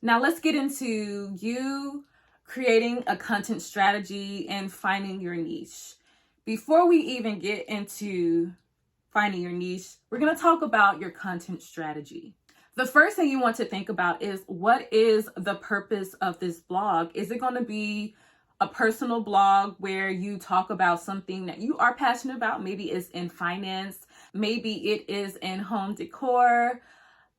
Now let's get into you creating a content strategy and finding your niche. Before we even get into finding your niche, we're going to talk about your content strategy. The first thing you want to think about is, what is the purpose of this blog? Is it going to be a personal blog where you talk about something that you are passionate about? Maybe it's in finance, maybe it is in home decor,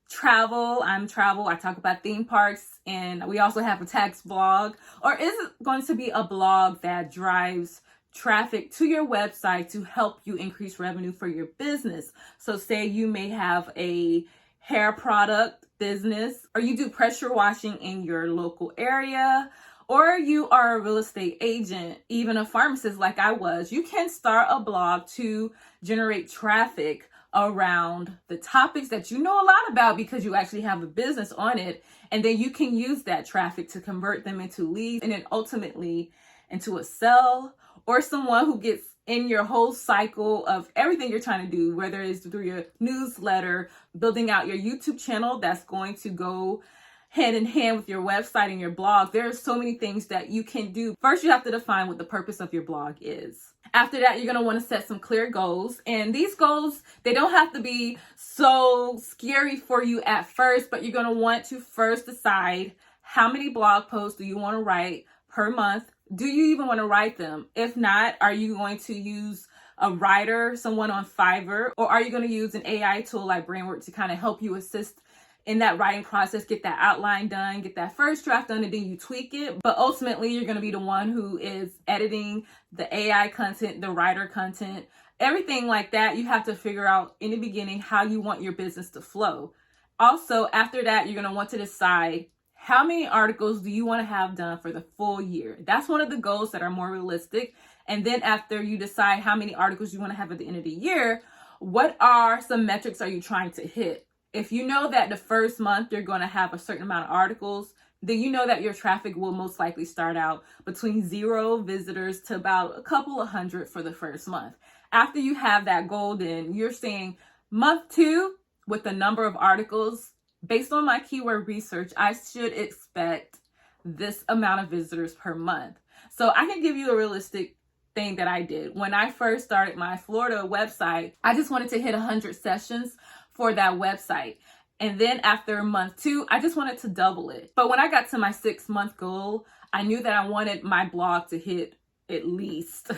travel. I talk about theme parks, and we also have a tax blog. Or is it going to be a blog that drives traffic to your website to help you increase revenue for your business? So say you may have a hair product business, or you do pressure washing in your local area, or you are a real estate agent, even a pharmacist like I was. You can start a blog to generate traffic around the topics that you know a lot about because you actually have a business on it. And then you can use that traffic to convert them into leads and then ultimately into a sale, or someone who gets in your whole cycle of everything you're trying to do, whether it's through your newsletter, building out your YouTube channel that's going to go hand in hand with your website and your blog. There are so many things that you can do. First, you have to define what the purpose of your blog is. After that, you're going to want to set some clear goals. And these goals, they don't have to be so scary for you at first, but you're going to want to first decide, how many blog posts do you want to write per month? Do you even want to write them? If not, are you going to use a writer, someone on Fiverr, or are you going to use an AI tool like Bramework to kind of help you assist in that writing process, get that outline done, get that first draft done, and then you tweak it? But ultimately, you're going to be the one who is editing the AI content, the writer content, everything like that. You have to figure out in the beginning how you want your business to flow. Also, after that, you're going to want to decide, how many articles do you want to have done for the full year? That's one of the goals that are more realistic. And then after you decide how many articles you want to have at the end of the year, what are some metrics are you trying to hit? If you know that the first month you're going to have a certain amount of articles, then you know that your traffic will most likely start out between 0 visitors to about a couple of hundred for the first month. After you have that goal, then you're saying month 2 with the number of articles, based on my keyword research, I should expect this amount of visitors per month. So I can give you a realistic thing that I did. When I first started my Florida website, I just wanted to hit 100 sessions for that website. And then after month 2, I just wanted to double it. But when I got to my 6-month goal, I knew that I wanted my blog to hit at least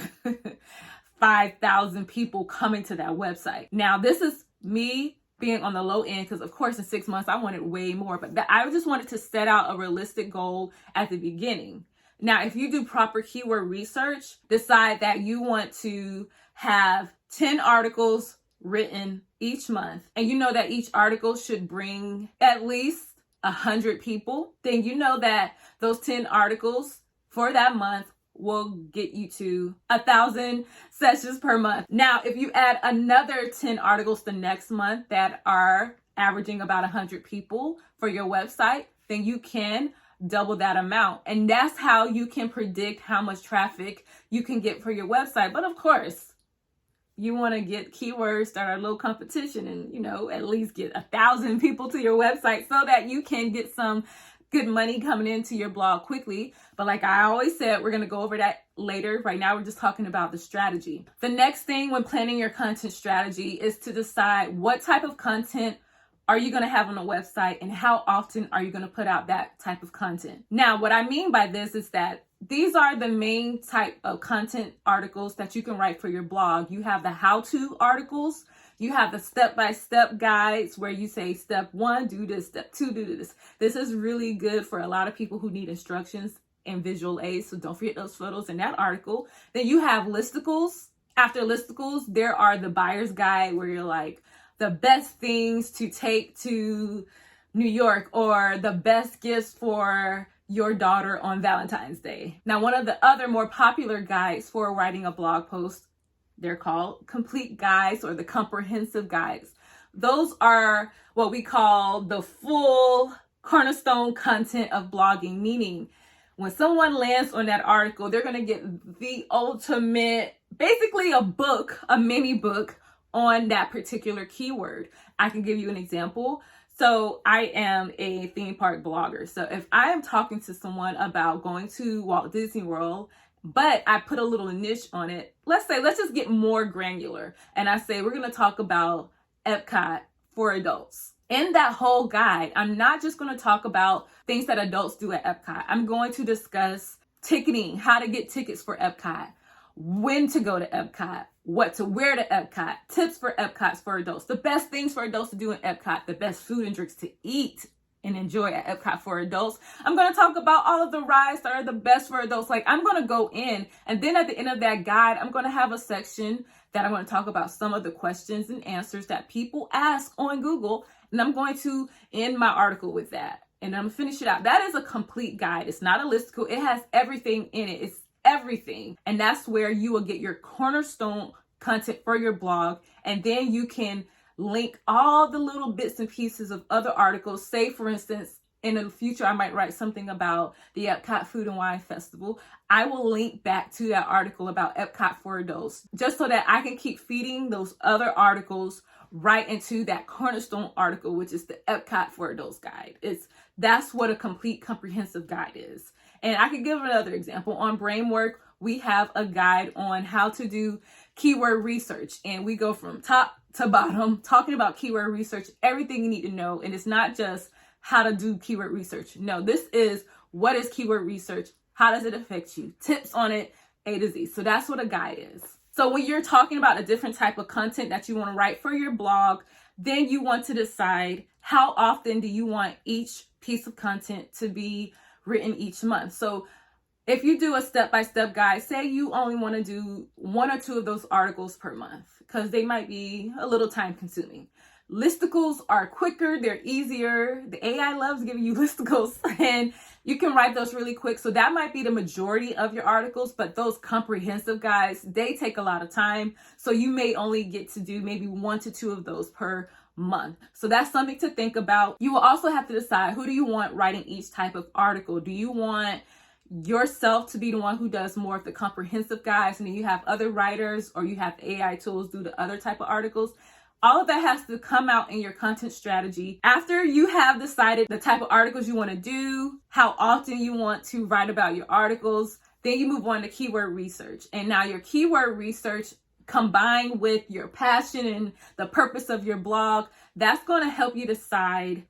5,000 people coming to that website. Now, this is me being on the low end, because of course in 6 months I wanted way more, but I just wanted to set out a realistic goal at the beginning. Now, if you do proper keyword research, decide that you want to have 10 articles written each month, and you know that each article should bring at least 100 people, then you know that those 10 articles for that month will get you to 1,000 sessions per month. Now, if you add another 10 articles the next month that are averaging about 100 people for your website, then you can double that amount. And that's how you can predict how much traffic you can get for your website. But of course, you want to get keywords that are low competition and, at least get 1,000 people to your website so that you can get some good money coming into your blog quickly. But like I always said, we're going to go over that later. Right now, we're just talking about the strategy. The next thing when planning your content strategy is to decide, what type of content are you going to have on a website and how often are you going to put out that type of content? Now, what I mean by this is that these are the main type of content articles that you can write for your blog. You have the how-to articles. You have the step-by-step guides where you say, step 1, do this, step 2, do this. This is really good for a lot of people who need instructions and visual aids. So don't forget those photos in that article. Then you have listicles. After listicles, there are the buyer's guide where you're like, the best things to take to New York, or the best gifts for your daughter on Valentine's Day. Now, one of the other more popular guides for writing a blog post, they're called complete guides or the comprehensive guides. Those are what we call the full cornerstone content of blogging, meaning when someone lands on that article, they're going to get the ultimate, basically a book, a mini book on that particular keyword. I can give you an example. So I am a theme park blogger. So if I am talking to someone about going to Walt Disney World, but I put a little niche on it, let's just get more granular. And I say, we're going to talk about Epcot for adults. In that whole guide, I'm not just going to talk about things that adults do at Epcot. I'm going to discuss ticketing, how to get tickets for Epcot, when to go to Epcot, what to wear to Epcot, tips for Epcot for adults, the best things for adults to do in Epcot, the best food and drinks to eat and enjoy at Epcot for adults. I'm going to talk about all of the rides that are the best for adults. Like, I'm going to go in, and then at the end of that guide, I'm going to have a section that I'm going to talk about some of the questions and answers that people ask on Google, and I'm going to end my article with that. And I'm going to finish it out. That is a complete guide. It's not a listicle. It has everything in it. It's everything. And that's where you will get your cornerstone content for your blog. And then you can link all the little bits and pieces of other articles. Say, for instance, in the future, I might write something about the Epcot Food and Wine Festival. I will link back to that article about Epcot for adults, just so that I can keep feeding those other articles right into that cornerstone article, which is the Epcot for Adults guide. That's what a complete comprehensive guide is. And I could give another example. On Bramework, we have a guide on how to do keyword research. And we go from top to bottom, talking about keyword research, everything you need to know. And it's not just how to do keyword research. No, this is what is keyword research? How does it affect you? Tips on it, A to Z. So that's what a guide is. So when you're talking about a different type of content that you want to write for your blog, then you want to decide how often do you want each piece of content to be written each month. So if you do a step-by-step guide, say you only want to do 1 or 2 of those articles per month, because they might be a little time consuming. Listicles are quicker, they're easier. The AI loves giving you listicles, and you can write those really quick. So that might be the majority of your articles, but those comprehensive guides, they take a lot of time. So you may only get to do maybe 1 to 2 of those per month. So that's something to think about. You will also have to decide, who do you want writing each type of article? Do you want yourself to be the one who does more of the comprehensive guides, and then you have other writers, or you have AI tools do the other type of articles? All of that has to come out in your content strategy. After you have decided the type of articles you want to do, how often you want to write about your articles, then you move on to keyword research. And now your keyword research, combined with your passion and the purpose of your blog, that's going to help you decide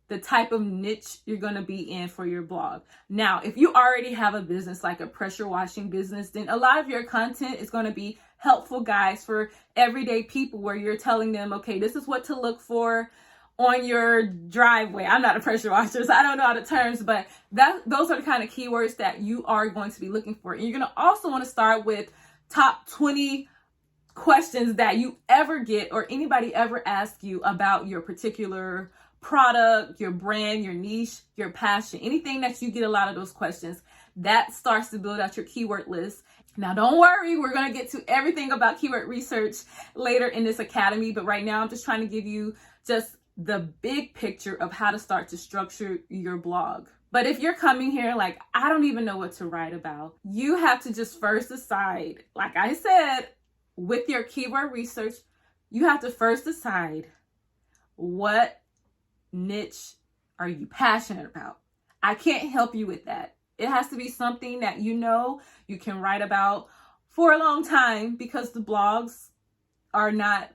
the type of niche you're going to be in for your blog. Now, if you already have a business like a pressure washing business, then a lot of your content is going to be helpful guides for everyday people, where you're telling them, okay, this is what to look for on your driveway. I'm not a pressure washer, so I don't know all the terms, but those are the kind of keywords that you are going to be looking for. And you're going to also want to start with top 20 questions that you ever get, or anybody ever ask you about your particular product, your brand, your niche, your passion, anything that you get a lot of those questions. That starts to build out your keyword list. Now, don't worry, we're going to get to everything about keyword research later in this academy, but right now I'm just trying to give you just the big picture of how to start to structure your blog. But if you're coming here like, I don't even know what to write about, you have to just first decide, like I said, with your keyword research, you have to first decide, what niche are you passionate about? I can't help you with that. It has to be something that you know you can write about for a long time, because the blogs are not,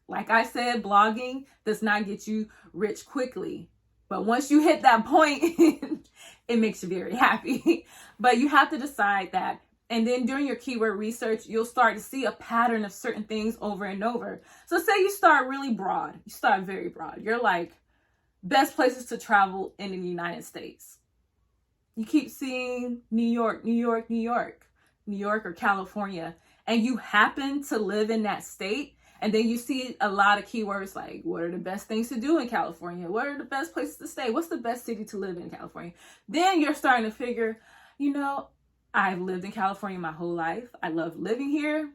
like I said, blogging does not get you rich quickly. But once you hit that point, it makes you very happy. But you have to decide that. And then during your keyword research, you'll start to see a pattern of certain things over and over. So say you start really broad. You start very broad. You're like, best places to travel in the United States. You keep seeing New York, New York, New York, New York or California, and you happen to live in that state. And then you see a lot of keywords like, what are the best things to do in California? What are the best places to stay? What's the best city to live in California? Then you're starting to figure, I've lived in California my whole life. I love living here.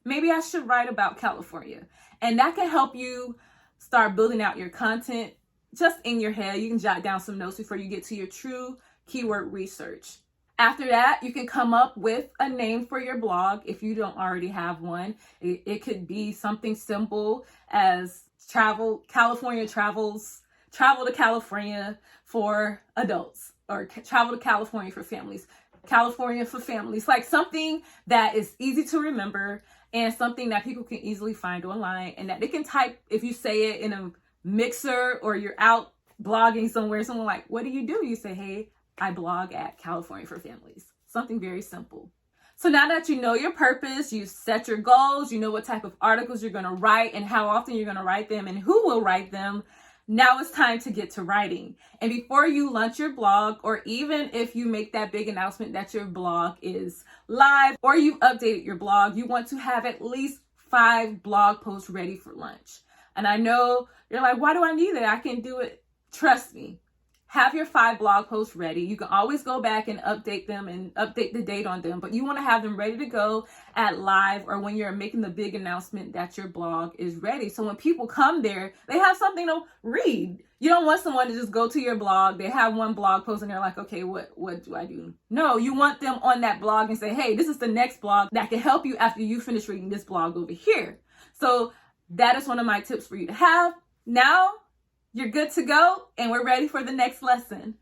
Maybe I should write about California. And that can help you start building out your content just in your head. You can jot down some notes before you get to your true keyword research. After that, you can come up with a name for your blog if you don't already have one. It could be something simple as California travels, travel to California for adults, or travel to California for families, California for families, like something that is easy to remember and something that people can easily find online and that they can type. If you say it in a mixer or you're out blogging somewhere, someone like, what do? You say, hey, I blog at California for Families. Something very simple. So now that you know your purpose, you set your goals, you know what type of articles you're going to write and how often you're going to write them and who will write them. Now it's time to get to writing. And before you launch your blog, or even if you make that big announcement that your blog is live or you've updated your blog, you want to have at least 5 blog posts ready for launch. And I know you're like, why do I need that? I can do it. Trust me. Have your 5 blog posts ready. You can always go back and update them and update the date on them, but you want to have them ready to go at live or when you're making the big announcement that your blog is ready. So when people come there, they have something to read. You don't want someone to just go to your blog. They have one blog post and they're like, okay, what do I do? No, you want them on that blog and say, hey, this is the next blog that can help you after you finish reading this blog over here. So that is one of my tips for you to have. Now, you're good to go, and we're ready for the next lesson.